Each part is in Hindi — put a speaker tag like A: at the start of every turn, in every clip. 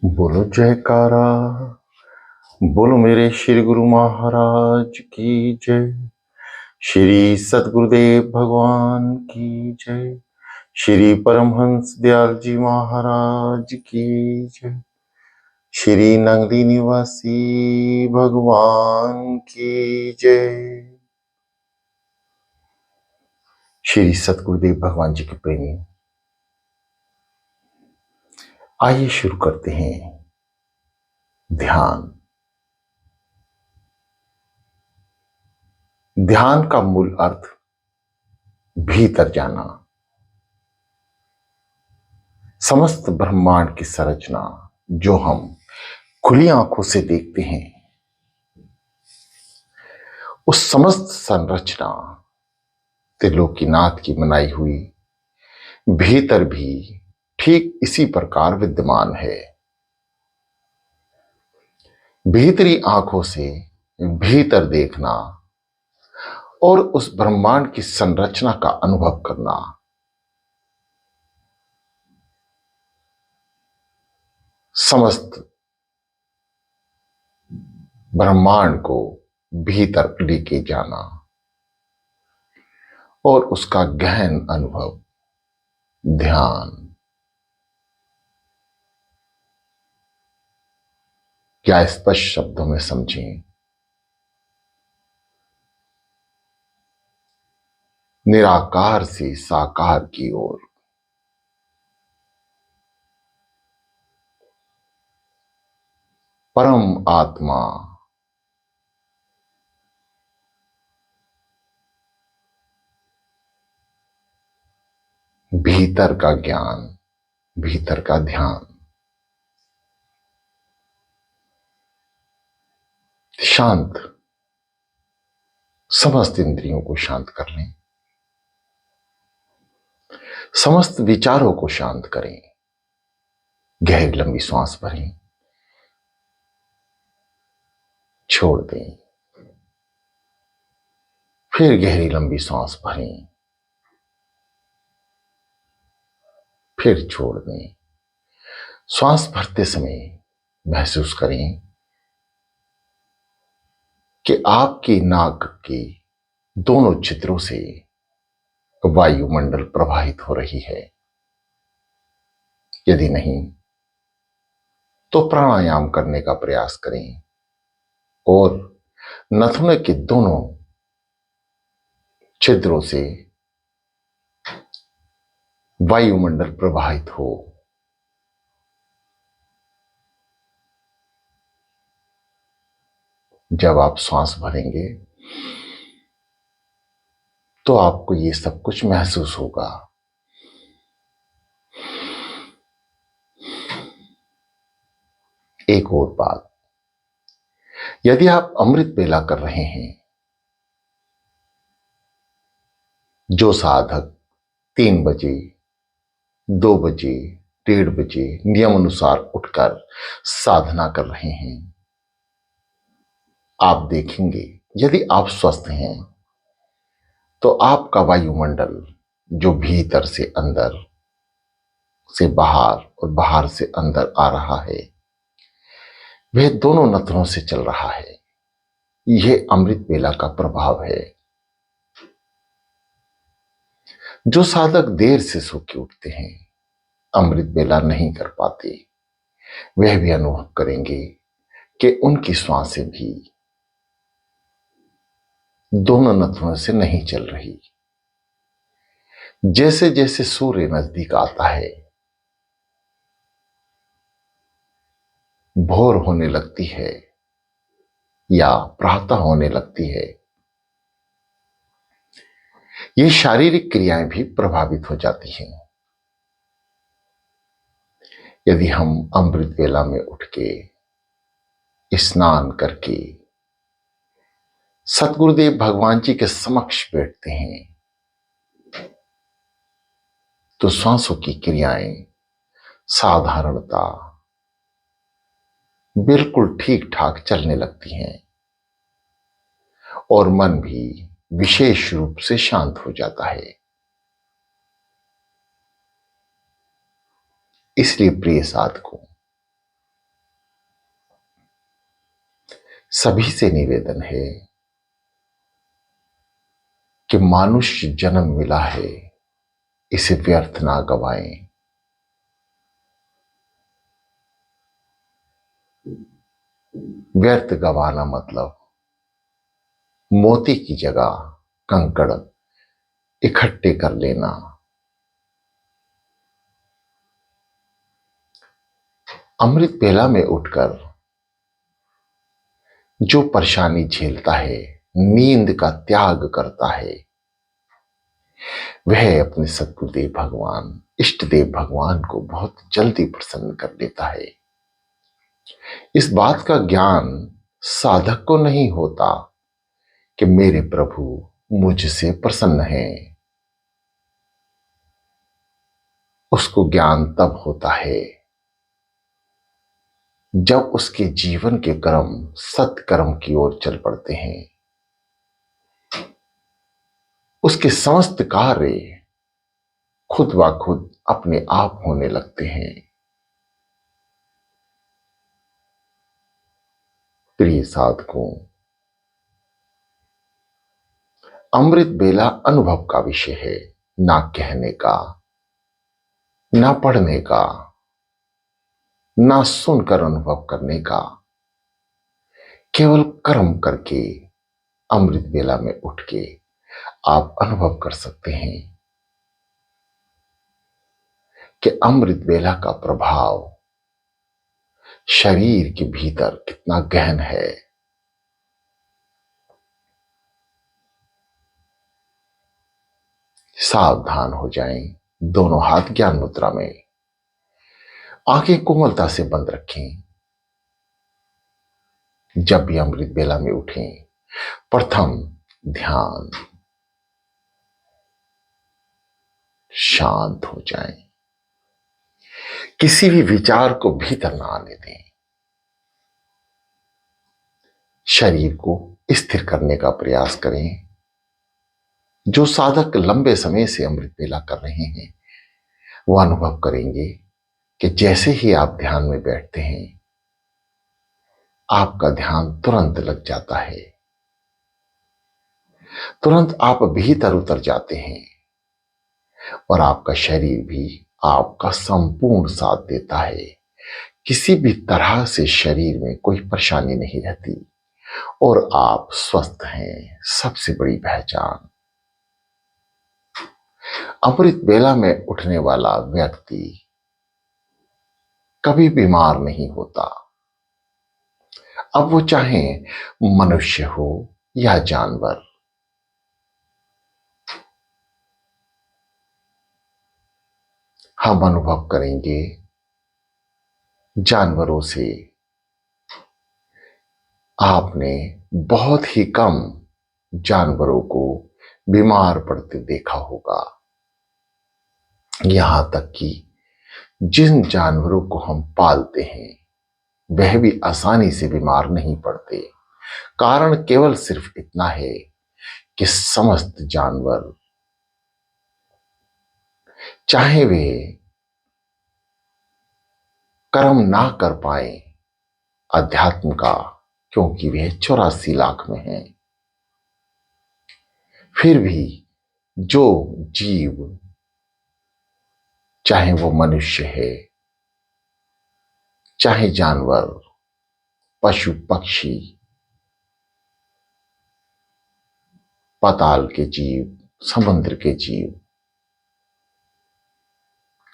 A: बोलो जयकारा। बोलो मेरे श्री गुरु महाराज की जय। श्री सतगुरुदेव भगवान की जय। श्री परमहंस दयाल जी महाराज की जय। श्री नगरी निवासी भगवान की जय। श्री सतगुरुदेव भगवान जी के प्रेमी, आइए शुरू करते हैं ध्यान। ध्यान का मूल अर्थ भीतर जाना। समस्त ब्रह्मांड की संरचना जो हम खुली आंखों से देखते हैं, उस समस्त संरचना त्रिलोकीनाथ की बनाई हुई भीतर भी ठीक इसी प्रकार विद्यमान है। भीतरी आंखों से भीतर देखना और उस ब्रह्मांड की संरचना का अनुभव करना, समस्त ब्रह्मांड को भीतर लेके जाना और उसका गहन अनुभव ध्यान। क्या स्पष्ट शब्दों में समझें? निराकार से साकार की ओर परम आत्मा भीतर का ज्ञान, भीतर का ध्यान। शांत, समस्त इंद्रियों को शांत कर लें, समस्त विचारों को शांत करें। गहरी लंबी सांस भरें, छोड़ दें, फिर गहरी लंबी सांस भरें, फिर छोड़ दें। श्वास भरते समय महसूस करें कि आपकी नाक के दोनों छिद्रों से वायुमंडल प्रवाहित हो रही है। यदि नहीं तो प्राणायाम करने का प्रयास करें और नथुने के दोनों छिद्रों से वायुमंडल प्रवाहित हो। जब आप सांस भरेंगे तो आपको ये सब कुछ महसूस होगा। एक और बात, यदि आप अमृत वेला कर रहे हैं, जो साधक 3 बजे, 2 बजे, 1:30 बजे नियम अनुसार उठकर साधना कर रहे हैं, आप देखेंगे यदि आप स्वस्थ हैं तो आपका वायुमंडल जो भीतर से अंदर से बाहर और बाहर से अंदर आ रहा है, वह दोनों नथनों से चल रहा है। यह अमृत वेला का प्रभाव है। जो साधक देर से सो के उठते हैं, अमृत वेला नहीं कर पाते, वह भी अनुभव करेंगे कि उनकी श्वासें भी दोनों नथनों से नहीं चल रही। जैसे जैसे सूर्य नजदीक आता है, भोर होने लगती है या प्रातः होने लगती है, ये शारीरिक क्रियाएं भी प्रभावित हो जाती हैं। यदि हम अमृत वेला में उठ के स्नान करके सतगुरुदेव भगवान जी के समक्ष बैठते हैं तो श्वासों की क्रियाएं साधारणता बिल्कुल ठीक ठाक चलने लगती हैं और मन भी विशेष रूप से शांत हो जाता है। इसलिए प्रिय साधकों, सभी से निवेदन है कि मानुष्य जन्म मिला है, इसे व्यर्थ ना गवाएं। व्यर्थ गवाना मतलब मोती की जगह कंकड़ इकट्ठे कर लेना। अमृत बेला में उठकर जो परेशानी झेलता है, नींद का त्याग करता है, वह अपने सद्गुरुदेव भगवान, इष्ट देव भगवान को बहुत जल्दी प्रसन्न कर लेता है। इस बात का ज्ञान साधक को नहीं होता कि मेरे प्रभु मुझसे प्रसन्न हैं। उसको ज्ञान तब होता है जब उसके जीवन के कर्म सत्कर्म की ओर चल पड़ते हैं। उसके समस्त कार्य खुद ब खुद अपने आप होने लगते हैं। प्रिय साधकों, अमृत बेला अनुभव का विषय है, ना कहने का, ना पढ़ने का, ना सुनकर अनुभव करने का। केवल कर्म करके अमृत बेला में उठ के आप अनुभव कर सकते हैं कि अमृत बेला का प्रभाव शरीर के भीतर कितना गहन है। सावधान हो जाएं। दोनों हाथ ज्ञान मुद्रा में, आंखें कोमलता से बंद रखें। जब भी अमृत बेला में उठें, प्रथम ध्यान, शांत हो जाएं। किसी भी विचार को भीतर ना आने दें। शरीर को स्थिर करने का प्रयास करें। जो साधक लंबे समय से अमृत बेला कर रहे हैं, वह अनुभव करेंगे कि जैसे ही आप ध्यान में बैठते हैं, आपका ध्यान तुरंत लग जाता है। तुरंत आप भीतर उतर जाते हैं और आपका शरीर भी आपका संपूर्ण साथ देता है। किसी भी तरह से शरीर में कोई परेशानी नहीं रहती और आप स्वस्थ हैं। सबसे बड़ी पहचान। अमृत बेला में उठने वाला व्यक्ति कभी बीमार नहीं होता। अब वो चाहे मनुष्य हो या जानवर। हम अनुभव करेंगे जानवरों से आपने बहुत ही कम जानवरों को बीमार पड़ते देखा होगा। यहां तक कि जिन जानवरों को हम पालते हैं, वह भी आसानी से बीमार नहीं पड़ते। कारण केवल सिर्फ इतना है कि समस्त जानवर, चाहे वे कर्म ना कर पाए अध्यात्म का, क्योंकि वे 84 लाख में हैं, फिर भी जो जीव, चाहे वो मनुष्य है, चाहे जानवर, पशु पक्षी, पाताल के जीव, समुद्र के जीव,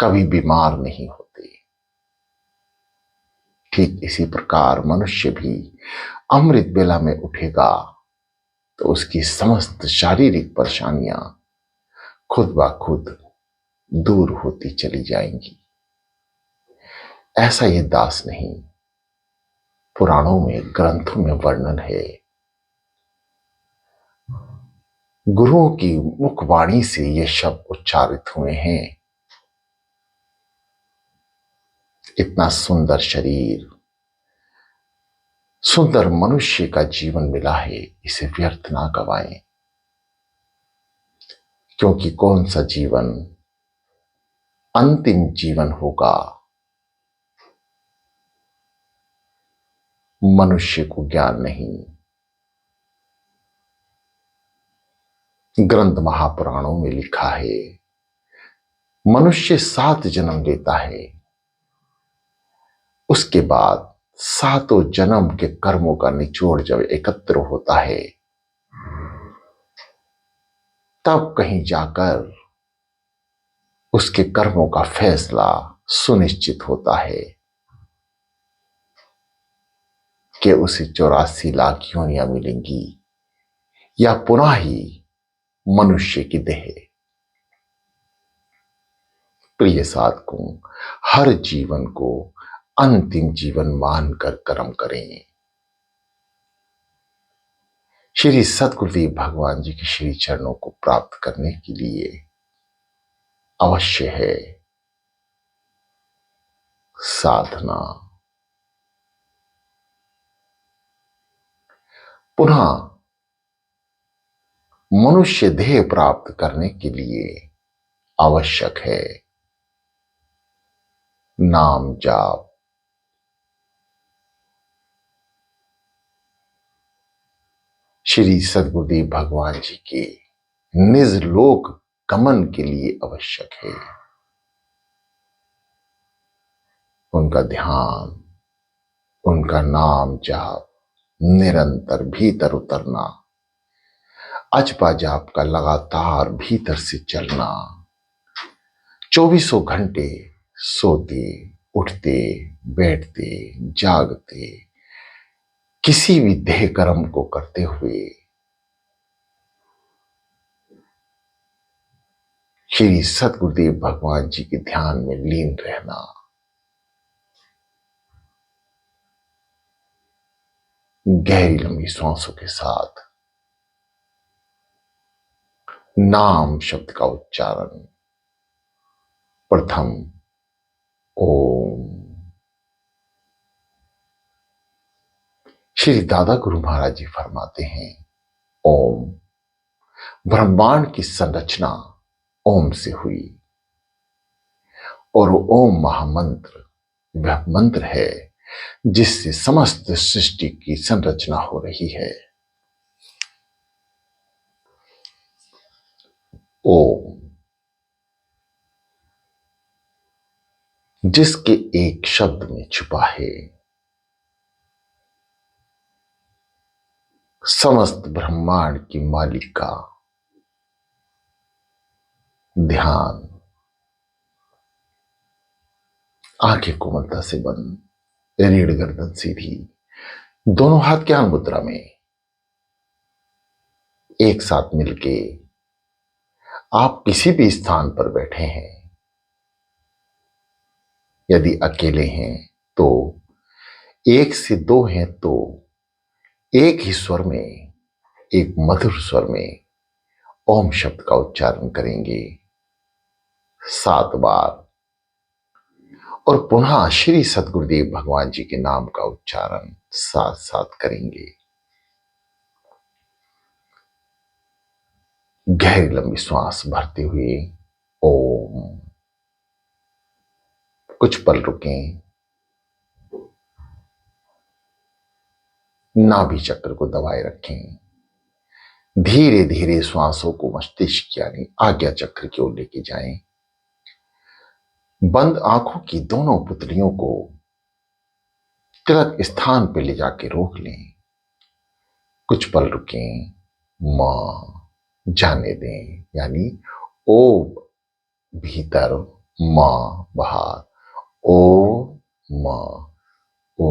A: कभी बीमार नहीं होते। ठीक इसी प्रकार मनुष्य भी अमृत बेला में उठेगा तो उसकी समस्त शारीरिक परेशानियां खुद ब खुद दूर होती चली जाएंगी। ऐसा ये दास नहीं, पुराणों में, ग्रंथों में वर्णन है। गुरुओं की मुखवाणी से ये शब्द उच्चारित हुए हैं। इतना सुंदर शरीर, सुंदर मनुष्य का जीवन मिला है, इसे व्यर्थ ना गवाएं। क्योंकि कौन सा जीवन अंतिम जीवन होगा, मनुष्य को ज्ञान नहीं। ग्रंथ महापुराणों में लिखा है, मनुष्य 7 जन्म लेता है, उसके बाद 7 जन्म के कर्मों का निचोड़ जब एकत्र होता है, तब कहीं जाकर उसके कर्मों का फैसला सुनिश्चित होता है कि उसे 84 लाख योनियां मिलेंगी या पुनः ही मनुष्य की देह। प्रिय साधकों, हर जीवन को अंतिम जीवन मानकर कर्म करें। श्री सद्गुरुदेव भगवान जी के श्री चरणों को प्राप्त करने के लिए अवश्य है साधना। पुनः मनुष्य देह प्राप्त करने के लिए आवश्यक है नाम जाप। श्री सद्गुरुदेव भगवान जी के निज लोक गमन के लिए आवश्यक है उनका ध्यान, उनका नाम जाप, निरंतर भीतर उतरना, अजपा जाप का लगातार भीतर से चलना, 24 घंटे सोते, उठते, बैठते, जागते, किसी भी देह कर्म को करते हुए श्री सद्गुरुदेव भगवान जी के ध्यान में लीन रहना। गहरी लंबी सांसों के साथ नाम शब्द का उच्चारण। प्रथम ओम। श्री दादा गुरु महाराज जी फरमाते हैं, ओम। ब्रह्मांड की संरचना ओम से हुई और ओम महामंत्र वह मंत्र है जिससे समस्त सृष्टि की संरचना हो रही है। ओम जिसके एक शब्द में छुपा है समस्त ब्रह्मांड की मालिका। ध्यान, आंखें कोमलता से बंद, रीढ़ गर्दन सीधी, दोनों हाथ ज्ञान मुद्रा में एक साथ मिलके आप किसी भी स्थान पर बैठे हैं। यदि अकेले हैं तो 1 से 2 हैं तो एक ही स्वर में, एक मधुर स्वर में ओम शब्द का उच्चारण करेंगे 7 बार और पुनः श्री सद्गुरुदेव भगवान जी के नाम का उच्चारण साथ साथ करेंगे। गहरी लंबी श्वास भरते हुए ओम। कुछ पल रुकें, नाभि चक्र को दबाए रखें, धीरे धीरे श्वासों को मस्तिष्क यानी आज्ञा चक्र की ओर लेके जाएं। बंद आंखों की दोनों पुतलियों को तिलक स्थान पर ले जाके रोक लें। कुछ पल रुकें, मां जाने दें, यानी ओ भीतर, मां बाहर, ओ मां, ओ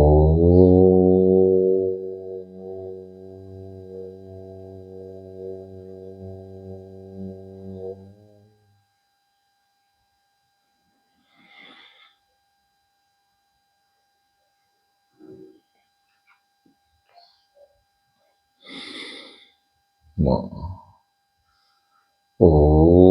A: मां, ओ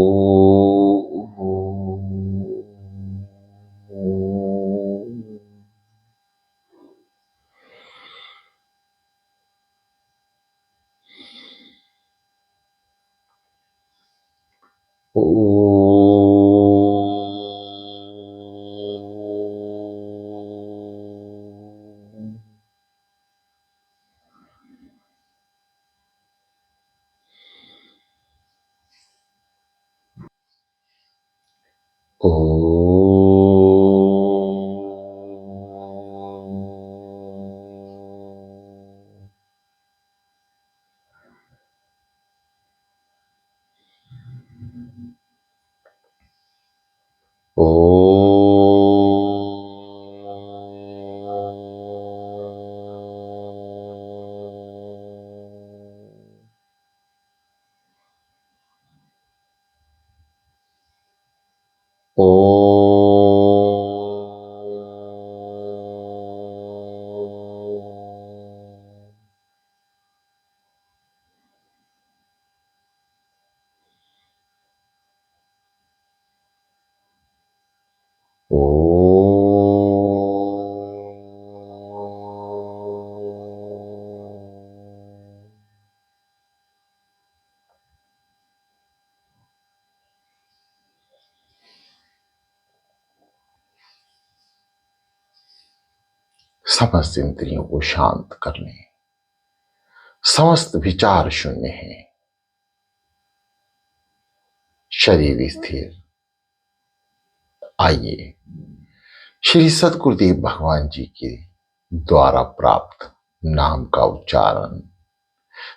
A: समस्त इंद्रियों को शांत कर लें। समस्त विचार शून्य है। शरीर स्थिर। आइए श्री सद्गुरुदेव भगवान जी के द्वारा प्राप्त नाम का उच्चारण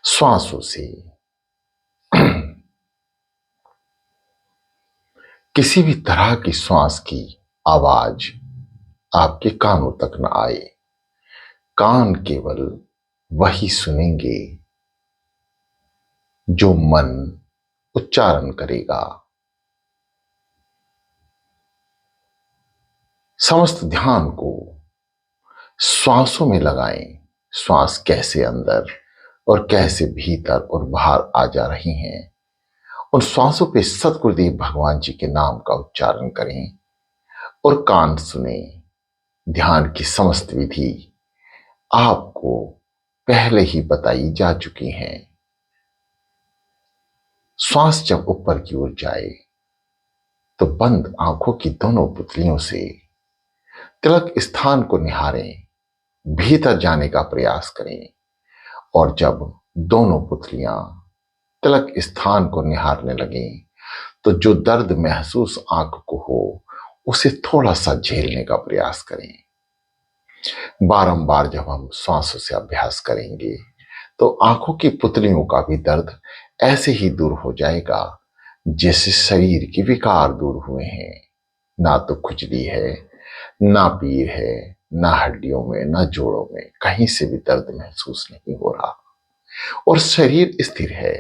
A: श्वासों से किसी भी तरह की श्वास की आवाज आपके कानों तक न आए। कान केवल वही सुनेंगे जो मन उच्चारण करेगा। समस्त ध्यान को श्वासों में लगाएं। श्वास कैसे अंदर और कैसे भीतर और बाहर आ जा रही हैं, उन श्वासों पे सद्गुरुदेव भगवान जी के नाम का उच्चारण करें और कान सुने। ध्यान की समस्त विधि आपको पहले ही बताई जा चुकी हैं। श्वास जब ऊपर की ओर जाए तो बंद आंखों की दोनों पुतलियों से तिलक स्थान को निहारें, भीतर जाने का प्रयास करें। और जब दोनों पुतलियां तिलक स्थान को निहारने लगें तो जो दर्द महसूस आंख को हो उसे थोड़ा सा झेलने का प्रयास करें। बारंबार जब हम श्वासों से अभ्यास करेंगे तो आंखों की पुतलियों का भी दर्द ऐसे ही दूर हो जाएगा जैसे शरीर के विकार दूर हुए हैं। ना तो खुजली है, ना पीर है, ना हड्डियों में, ना जोड़ों में कहीं से भी दर्द महसूस नहीं हो रहा और शरीर स्थिर है।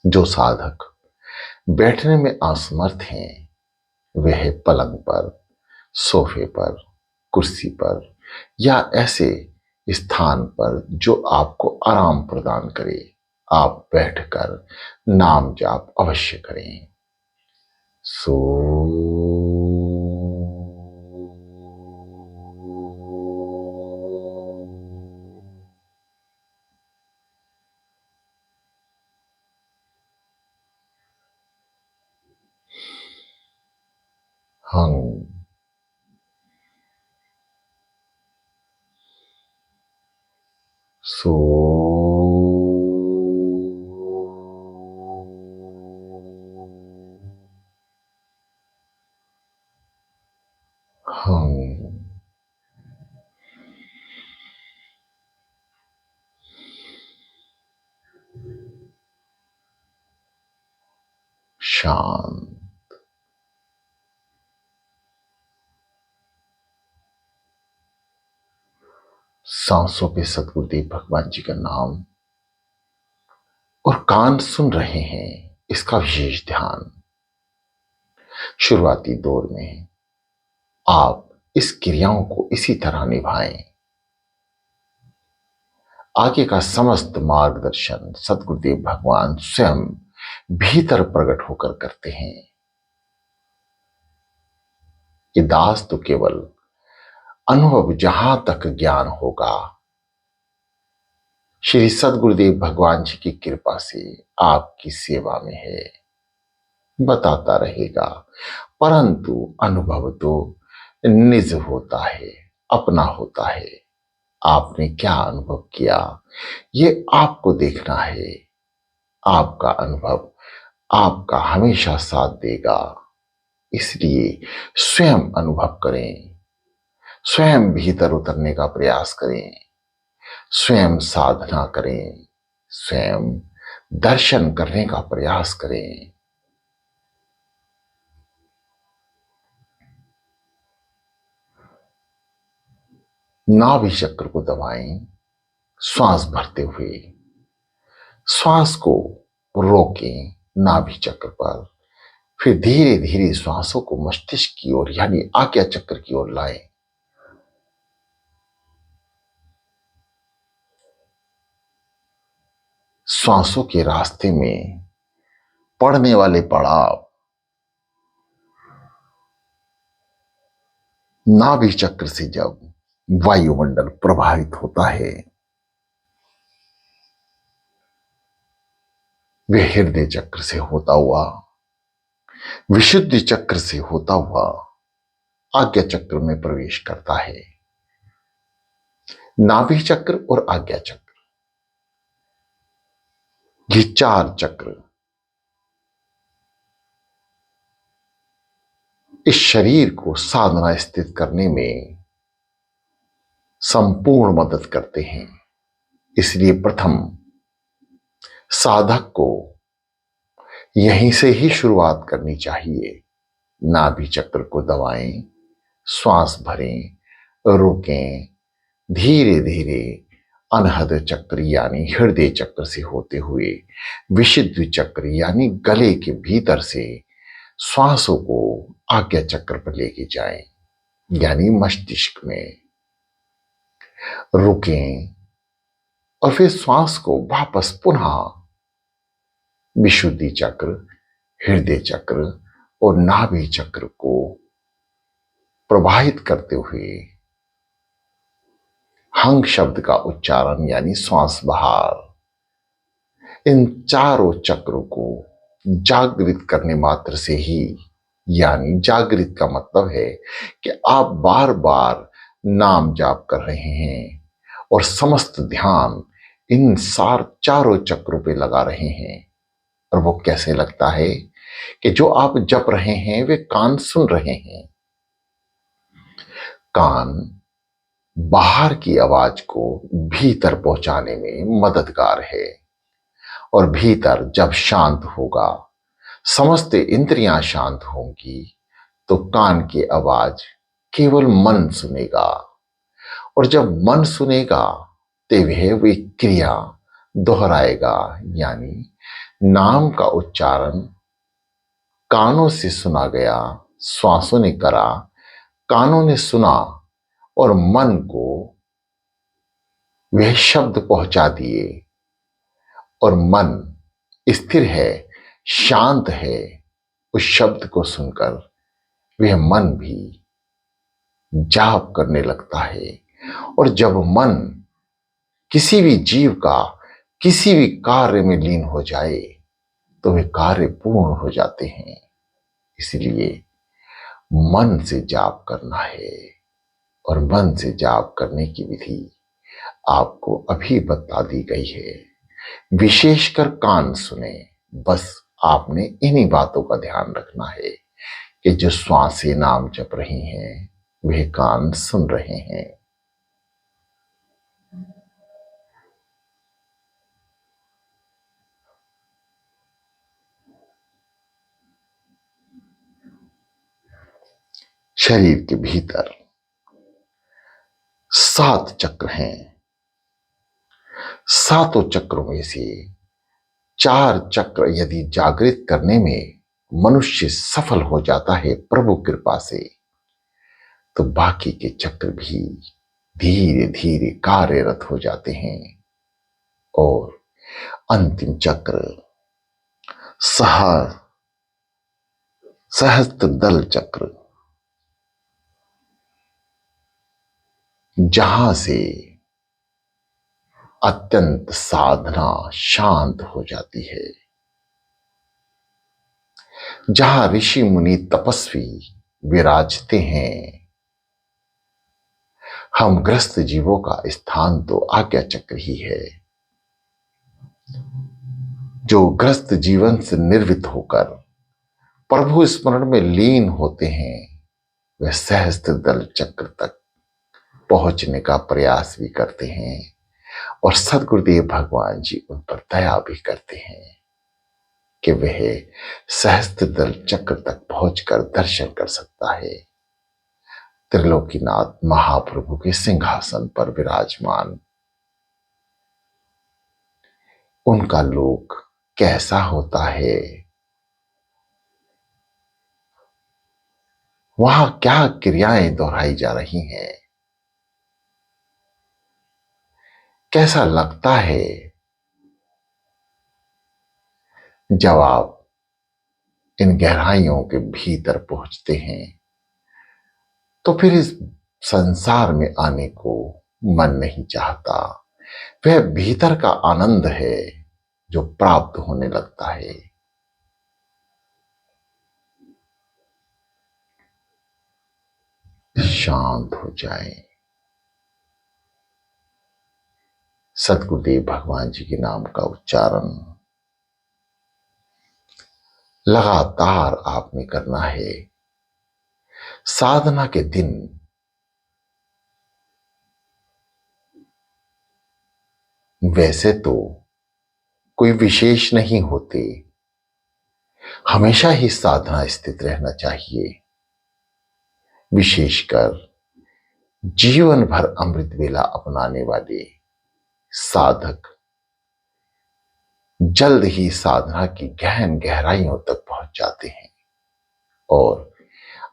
A: जो साधक बैठने में असमर्थ हैं वह पलंग पर, सोफे पर, कुर्सी पर या ऐसे स्थान पर जो आपको आराम प्रदान करे आप बैठकर नाम जाप अवश्य करें। सो हम सो हम शांत। सांसों पे सद्गुरुदेव भगवान जी का नाम और कान सुन रहे हैं, इसका विशेष ध्यान। शुरुआती दौर में आप इस क्रियाओं को इसी तरह निभाएं। आगे का समस्त मार्गदर्शन सद्गुरुदेव भगवान स्वयं भीतर प्रकट होकर करते हैं। ये दास तो केवल अनुभव जहां तक ज्ञान होगा श्री सद्गुरुदेव भगवान जी की कृपा से आपकी सेवा में है, बताता रहेगा। परंतु अनुभव तो निज होता है, अपना होता है। आपने क्या अनुभव किया ये आपको देखना है। आपका अनुभव आपका हमेशा साथ देगा, इसलिए स्वयं अनुभव करें, स्वयं भीतर उतरने का प्रयास करें, स्वयं साधना करें, स्वयं दर्शन करने का प्रयास करें। नाभि चक्र को दबाएं, श्वास भरते हुए श्वास को रोकें नाभि चक्र पर, फिर धीरे धीरे श्वासों को मस्तिष्क की ओर यानी आज्ञा चक्र की ओर लाएं। श्वासों के रास्ते में पड़ने वाले पड़ाव नाभि चक्र से जब वायुमंडल प्रभावित होता है वे हृदय चक्र से होता हुआ, विशुद्धि चक्र से होता हुआ आज्ञा चक्र में प्रवेश करता है। नाभि चक्र और आज्ञा चक्र, ये चार चक्र इस शरीर को साधना स्थित करने में संपूर्ण मदद करते हैं। इसलिए प्रथम साधक को यहीं से ही शुरुआत करनी चाहिए। नाभि चक्र को दबाएं, श्वास भरें, रोकें, धीरे धीरे अनहद चक्र यानी हृदय चक्र से होते हुए विशुद्ध चक्र यानी गले के भीतर से श्वासों को आज्ञा चक्र पर लेके जाएं, यानी मस्तिष्क में रुकें और फिर श्वास को वापस पुनः विशुद्धि चक्र, हृदय चक्र और नाभि चक्र को प्रवाहित करते हुए हंग शब्द का उच्चारण यानी श्वास बाहर, इन चारों चक्रों को जागृत करने मात्र से ही, यानी जागृत का मतलब है कि आप बार बार नाम जाप कर रहे हैं और समस्त ध्यान इन चारों चक्रों पे लगा रहे हैं। और वो कैसे लगता है कि जो आप जप रहे हैं वे कान सुन रहे हैं। कान बाहर की आवाज को भीतर पहुंचाने में मददगार है और भीतर जब शांत होगा, समस्त इंद्रियां शांत होंगी, तो कान की आवाज केवल मन सुनेगा और जब मन सुनेगा तो वह क्रिया दोहराएगा, यानी नाम का उच्चारण कानों से सुना गया, श्वासों ने करा, कानों ने सुना और मन को वह शब्द पहुंचा दिए और मन स्थिर है, शांत है। उस शब्द को सुनकर वह मन भी जाप करने लगता है और जब मन किसी भी जीव का किसी भी कार्य में लीन हो जाए तो वे कार्य पूर्ण हो जाते हैं। इसलिए मन से जाप करना है और मन से जाप करने की विधि आपको अभी बता दी गई है। विशेषकर कान सुने, बस आपने इन्हीं बातों का ध्यान रखना है कि जो श्वासें नाम जप रही हैं वह कान सुन रहे हैं। शरीर के भीतर 7 चक्र हैं। सातों चक्रों में से 4 चक्र यदि जागृत करने में मनुष्य सफल हो जाता है प्रभु कृपा से, तो बाकी के चक्र भी धीरे धीरे कार्यरत हो जाते हैं और अंतिम चक्र सहस्त्र दल चक्र, जहां से अत्यंत साधना शांत हो जाती है, जहां ऋषि मुनि तपस्वी विराजते हैं। हम ग्रस्त जीवों का स्थान तो आज्ञा चक्र ही है। जो ग्रस्त जीवन से निर्वित होकर प्रभु स्मरण में लीन होते हैं वे सहस्त्र दल चक्र तक पहुंचने का प्रयास भी करते हैं और सदगुरुदेव भगवान जी उन पर दया भी करते हैं कि वह सहस्त्र दल चक्र तक पहुंचकर दर्शन कर सकता है त्रिलोकीनाथ महाप्रभु के सिंहासन पर विराजमान। उनका लोक कैसा होता है, वहां क्या क्रियाएं दोहराई जा रही हैं, कैसा लगता है जब आप इन गहराइयों के भीतर पहुंचते हैं, तो फिर इस संसार में आने को मन नहीं चाहता। वह भीतर का आनंद है जो प्राप्त होने लगता है। शांत हो जाए, सद्गुरुदेव भगवान जी के नाम का उच्चारण लगातार आपने करना है। साधना के दिन वैसे तो कोई विशेष नहीं होते, हमेशा ही साधना स्थित रहना चाहिए। विशेषकर जीवन भर अमृत वेला अपनाने वाले साधक जल्द ही साधना की गहन गहराइयों तक पहुंच जाते हैं और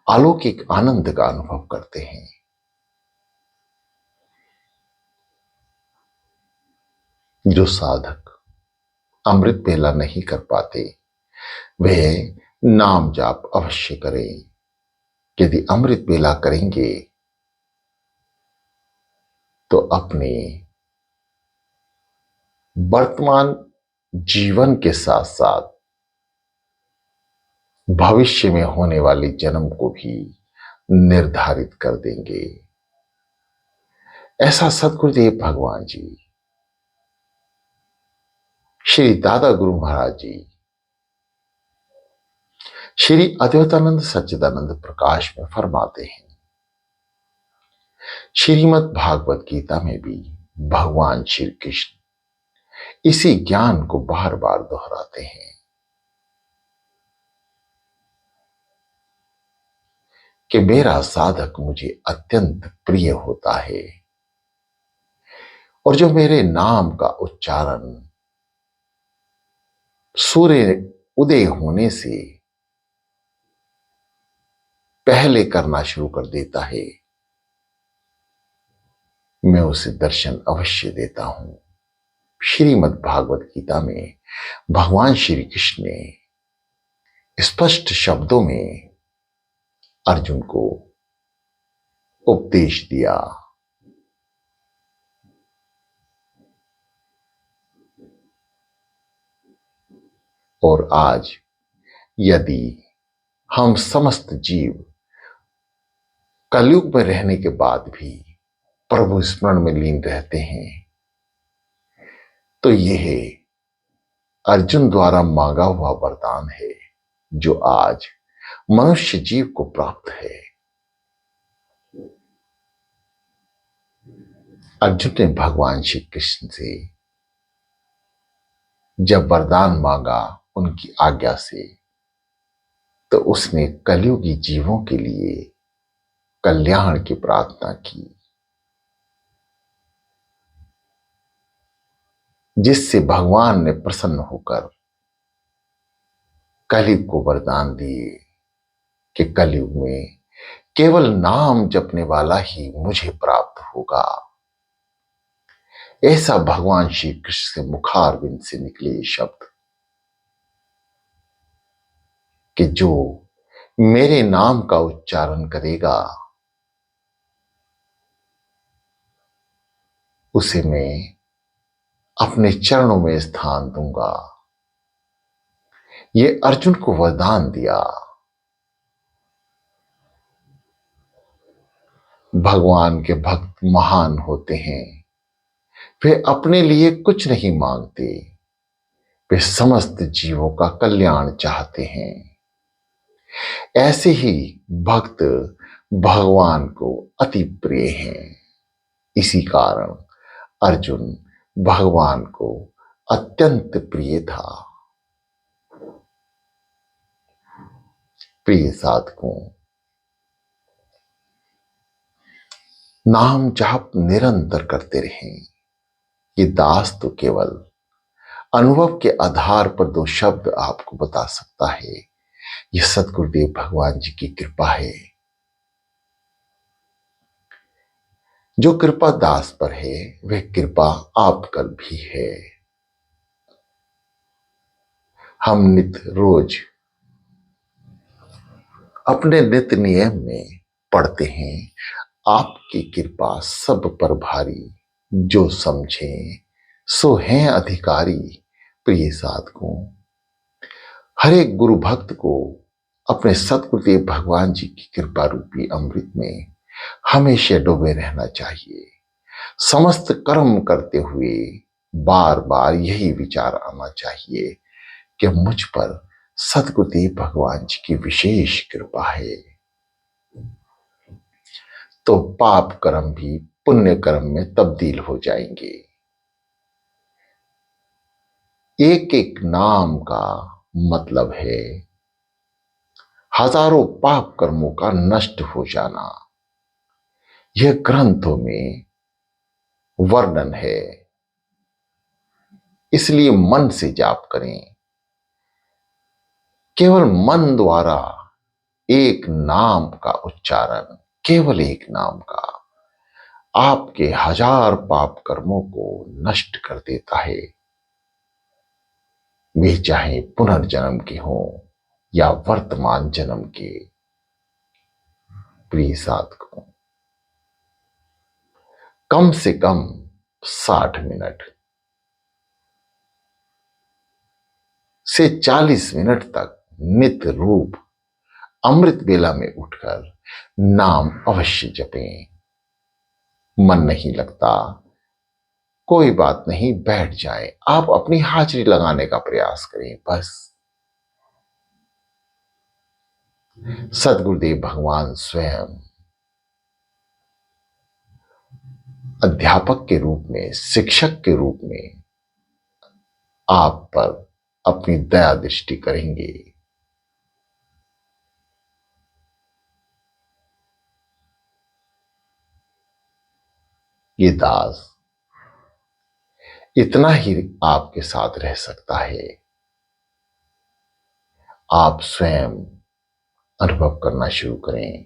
A: अलौकिक आनंद का अनुभव करते हैं। जो साधक अमृत वेला नहीं कर पाते वे नाम जाप अवश्य करें। यदि अमृत वेला करेंगे तो अपने वर्तमान जीवन के साथ साथ भविष्य में होने वाले जन्म को भी निर्धारित कर देंगे। ऐसा सद्गुरुदेव भगवान जी, श्री दादा गुरु महाराज जी, श्री अद्वैतानंद सच्चिदानंद प्रकाश में फरमाते हैं। श्रीमद् भागवत गीता में भी भगवान श्री कृष्ण इसी ज्ञान को बार बार दोहराते हैं कि मेरा साधक मुझे अत्यंत प्रिय होता है और जो मेरे नाम का उच्चारण सूर्य उदय होने से पहले करना शुरू कर देता है, मैं उसे दर्शन अवश्य देता हूं। श्रीमद् भागवत गीता में भगवान श्री कृष्ण ने स्पष्ट शब्दों में अर्जुन को उपदेश दिया। और आज यदि हम समस्त जीव कलयुग में रहने के बाद भी प्रभु स्मरण में लीन रहते हैं तो यह अर्जुन द्वारा मांगा हुआ वरदान है जो आज मनुष्य जीव को प्राप्त है। अर्जुन ने भगवान श्री कृष्ण से जब वरदान मांगा उनकी आज्ञा से, तो उसने कलयुगी जीवों के लिए कल्याण की प्रार्थना की, जिससे भगवान ने प्रसन्न होकर कलयुग को वरदान दिए कि कलयुग में केवल नाम जपने वाला ही मुझे प्राप्त होगा। ऐसा भगवान श्री कृष्ण से मुखारविंद से निकले ये शब्द कि जो मेरे नाम का उच्चारण करेगा उसे मैं अपने चरणों में स्थान दूंगा। ये अर्जुन को वरदान दिया। भगवान के भक्त महान होते हैं, वे अपने लिए कुछ नहीं मांगते, वे समस्त जीवों का कल्याण चाहते हैं। ऐसे ही भक्त भगवान को अति प्रिय हैं। इसी कारण अर्जुन भगवान को अत्यंत प्रिय था। प्रिय साधकों, नाम जाप निरंतर करते रहें। ये दास तो केवल अनुभव के आधार पर दो शब्द आपको बता सकता है। यह सद्गुरुदेव भगवान जी की कृपा है। जो कृपा दास पर है वह कृपा आप पर भी है। हम नित रोज अपने नित्य नियम में पढ़ते हैं, आपकी कृपा सब पर भारी, जो समझे सो हैं अधिकारी। प्रिय साधकों, हर एक गुरु भक्त को अपने सद्गुरुदेव भगवान जी की कृपा रूपी अमृत में हमेशा डूबे रहना चाहिए। समस्त कर्म करते हुए बार बार यही विचार आना चाहिए कि मुझ पर सद्गुरुदेव भगवान जी की विशेष कृपा है। तो पाप कर्म भी पुण्य कर्म में तब्दील हो जाएंगे। एक एक नाम का मतलब है हजारों पाप कर्मों का नष्ट हो जाना। यह ग्रंथों में वर्णन है। इसलिए मन से जाप करें। केवल मन द्वारा एक नाम का उच्चारण, केवल एक नाम का आपके हजार पाप कर्मों को नष्ट कर देता है। वे चाहे पुनर्जन्म के हों या वर्तमान जन्म के। प्रिय साधकों, कम से कम 60 मिनट से 40 मिनट तक नित्य रूप अमृत बेला में उठकर नाम अवश्य जपें। मन नहीं लगता, कोई बात नहीं, बैठ जाएं। आप अपनी हाजिरी लगाने का प्रयास करें बस। सद्गुरुदेव भगवान स्वयं अध्यापक के रूप में, शिक्षक के रूप में आप पर अपनी दया दृष्टि करेंगे। ये दास इतना ही आपके साथ रह सकता है। आप स्वयं अनुभव करना शुरू करें।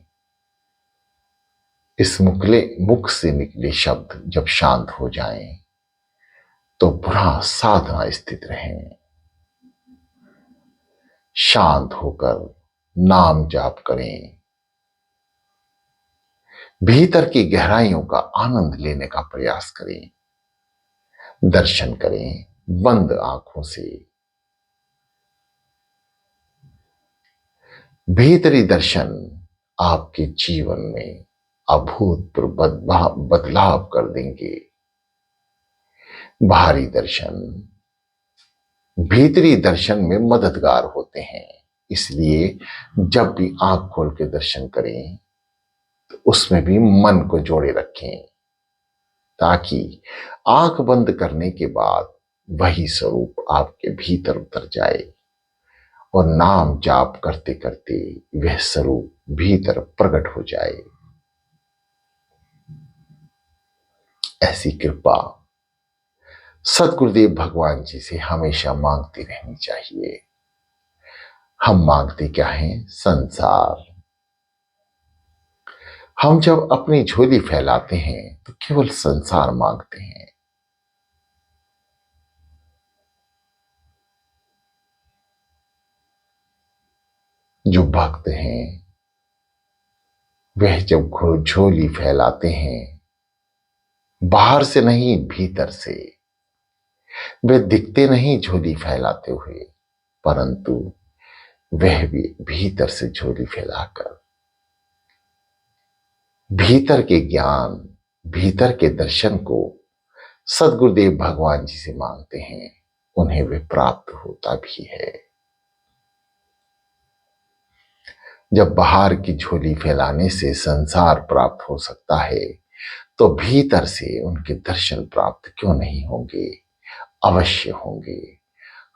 A: इस मुख से निकले शब्द जब शांत हो जाएं, तो पुनः साधना स्थित रहें। शांत होकर नाम जाप करें। भीतर की गहराइयों का आनंद लेने का प्रयास करें। दर्शन करें बंद आंखों से। भीतरी दर्शन आपके जीवन में अभूतपूर्व बदलाव कर देंगे। बाहरी दर्शन भीतरी दर्शन में मददगार होते हैं। इसलिए जब भी आंख खोल के दर्शन करें तो उसमें भी मन को जोड़े रखें, ताकि आंख बंद करने के बाद वही स्वरूप आपके भीतर उतर जाए और नाम जाप करते करते वह स्वरूप भीतर प्रकट हो जाए। ऐसी कृपा सद्गुरुदेव भगवान जी से हमेशा मांगती रहनी चाहिए। हम मांगते क्या हैं? संसार। हम जब अपनी झोली फैलाते हैं तो केवल संसार मांगते हैं। जो भक्त हैं वह जब झोली फैलाते हैं, बाहर से नहीं भीतर से, वे दिखते नहीं झोली फैलाते हुए, परंतु वह भी भीतर से झोली फैलाकर भीतर के ज्ञान, भीतर के दर्शन को सद्गुरुदेव भगवान जी से मांगते हैं। उन्हें वे प्राप्त होता भी है। जब बाहर की झोली फैलाने से संसार प्राप्त हो सकता है, तो भीतर से उनके दर्शन प्राप्त क्यों नहीं होंगे? अवश्य होंगे।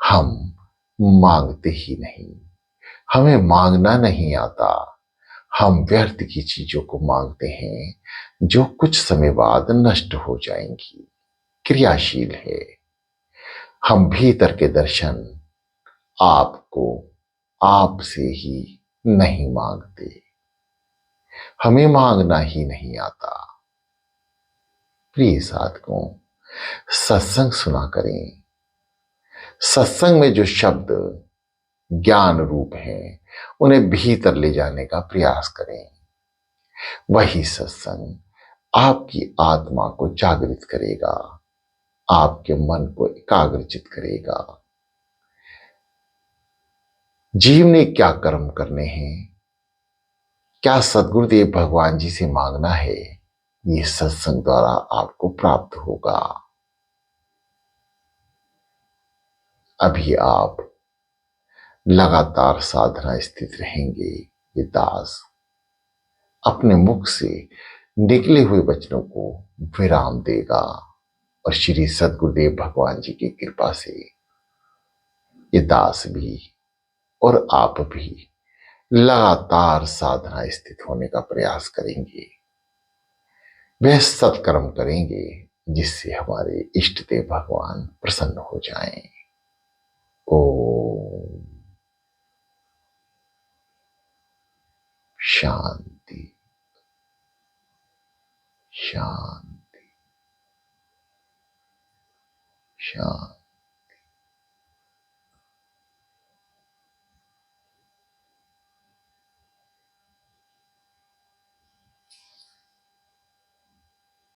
A: हम मांगते ही नहीं, हमें मांगना नहीं आता। हम व्यर्थ की चीजों को मांगते हैं जो कुछ समय बाद नष्ट हो जाएंगी। क्रियाशील है। हम भीतर के दर्शन आपको आप से ही नहीं मांगते। हमें मांगना ही नहीं आता। प्रिय साधकों, सत्संग सुना करें। सत्संग में जो शब्द ज्ञान रूप हैं, उन्हें भीतर ले जाने का प्रयास करें। वही सत्संग आपकी आत्मा को जागृत करेगा, आपके मन को एकाग्रचित करेगा। जीव ने क्या कर्म करने हैं, क्या सद्गुरुदेव भगवान जी से मांगना है, ये सत्संग द्वारा आपको प्राप्त होगा। अभी आप लगातार साधना स्थित रहेंगे। ये दास अपने मुख से निकले हुए वचनों को विराम देगा और श्री सद्गुरुदेव भगवान जी की कृपा से ये दास भी और आप भी लगातार साधना स्थित होने का प्रयास करेंगे। वह सत्कर्म करेंगे जिससे हमारे इष्ट देव भगवान प्रसन्न हो जाएं। ओम शांति शांति शांति।